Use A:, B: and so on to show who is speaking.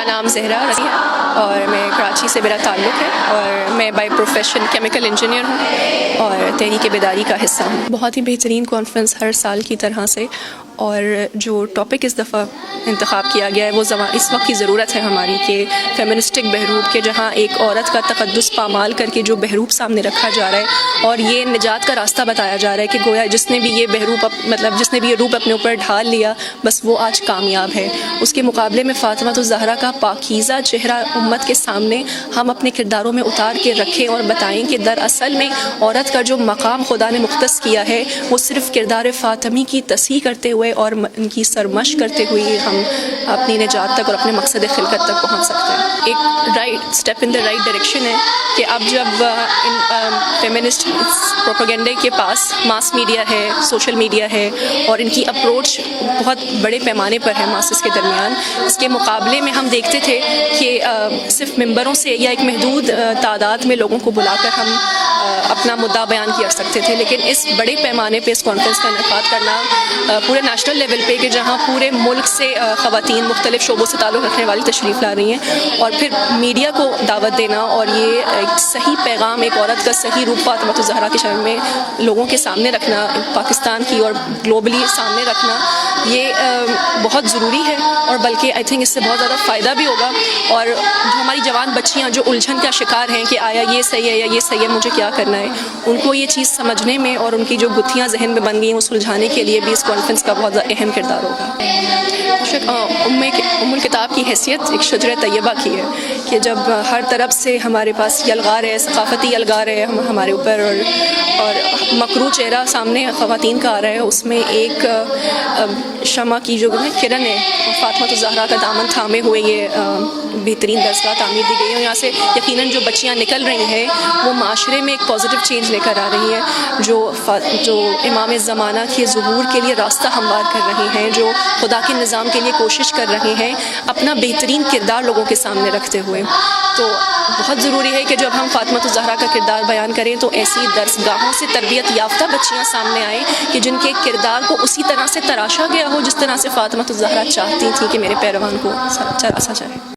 A: میرا نام زہرا رضی ہے اور میں کراچی سے میرا تعلق ہے اور میں بائی پروفیشن کیمیکل انجینئر ہوں اور تحریک بیداری کا حصہ ہوں. بہت ہی بہترین کانفرنس ہر سال کی طرح سے، اور جو ٹاپک اس دفعہ انتخاب کیا گیا ہے وہ اس وقت کی ضرورت ہے ہماری کہ فیمنسٹک بہروپ کے، جہاں ایک عورت کا تقدس پامال کر کے جو بہروپ سامنے رکھا جا رہا ہے اور یہ نجات کا راستہ بتایا جا رہا ہے کہ گویا جس نے بھی یہ بہروپ جس نے بھی یہ روپ اپنے اوپر ڈھال لیا بس وہ آج کامیاب ہے. اس کے مقابلے میں فاطمہ الزہرا کا پاکیزہ چہرہ امت کے سامنے ہم اپنے کرداروں میں اتار کے رکھیں اور بتائیں کہ دراصل میں عورت کا جو مقام خدا نے مختص کیا ہے وہ صرف کردار فاطمی کی تصحیح کرتے ہوئے اور ان کی سرمشق کرتے ہوئے ہم اپنی نجات تک اور اپنے مقصد خلقت تک پہنچ سکتے ہیں. ایک right step in the right direction ہے کہ اب جب فیمنسٹ پروپیگنڈے کے پاس ماس میڈیا ہے، سوشل میڈیا ہے اور ان کی اپروچ بہت بڑے پیمانے پر ہے ماسز کے درمیان، اس کے مقابلے میں ہم دیکھتے تھے کہ صرف ممبروں سے یا ایک محدود تعداد میں لوگوں کو بلا کر ہم اپنا مدعا بیان کر سکتے تھے. لیکن اس بڑے پیمانے پہ اس کانفرنس کا انعقاد کرنا پورے نیشنل لیول پہ کہ جہاں پورے ملک سے خواتین مختلف شعبوں سے تعلق رکھنے والی تشریف لا رہی ہیں، اور پھر میڈیا کو دعوت دینا اور یہ ایک صحیح پیغام، ایک عورت کا صحیح روپ فاطمہ الزہرا کے شان میں لوگوں کے سامنے رکھنا، پاکستان کی اور گلوبلی سامنے رکھنا، یہ بہت ضروری ہے. اور بلکہ آئی تھنک اس سے بہت زیادہ فائدہ بھی ہوگا. اور جو ہماری جوان بچیاں جو الجھن کا شکار ہیں کہ آیا یہ صحیح ہے یا یہ صحیح ہے، مجھے کیا کرنا ہے، ان کو یہ چیز سمجھنے میں اور ان کی جو گتھیاں ذہن میں بن گئی ہیں وہ سلجھانے کے لیے بھی اس کانفرنس کا بہت اہم کردار ہوگا. ام الکتاب کی حیثیت ایک شجرہ طیبہ کی ہے کہ جب ہر طرف سے ہمارے پاس یہ الغار ہے، ثقافتی الغار ہے ہمارے اوپر، اور مکروہ چہرہ سامنے خواتین کا آ رہا ہے، اس میں ایک شمع کی جو کرن ہے، فاطمہ الزہرا کا دامن تھامے ہوئے یہ بہترین درسگاہ تعمیر دی گئی ہے. یہاں سے یقیناً جو بچیاں نکل رہی ہیں وہ معاشرے میں ایک پازیٹیو چینج لے کر آ رہی ہیں، جو امام زمانہ کے ظہور کے لیے راستہ ہموار کر رہی ہیں، جو خدا کے نظام کے لیے کوشش کر رہی ہیں اپنا بہترین کردار لوگوں کے سامنے رکھتے ہوئے. تو بہت ضروری ہے کہ جب ہم فاطمہ الزہرا کا کردار بیان کریں تو ایسی درسگاہوں سے تربیت یافتہ بچیاں سامنے آئیں کہ جن کے کردار کو اسی طرح سے تراشا گیا ہو جس طرح سے فاطمہ الزہرا چاہتی تھی کہ میرے پیروان کو تراشا جائے.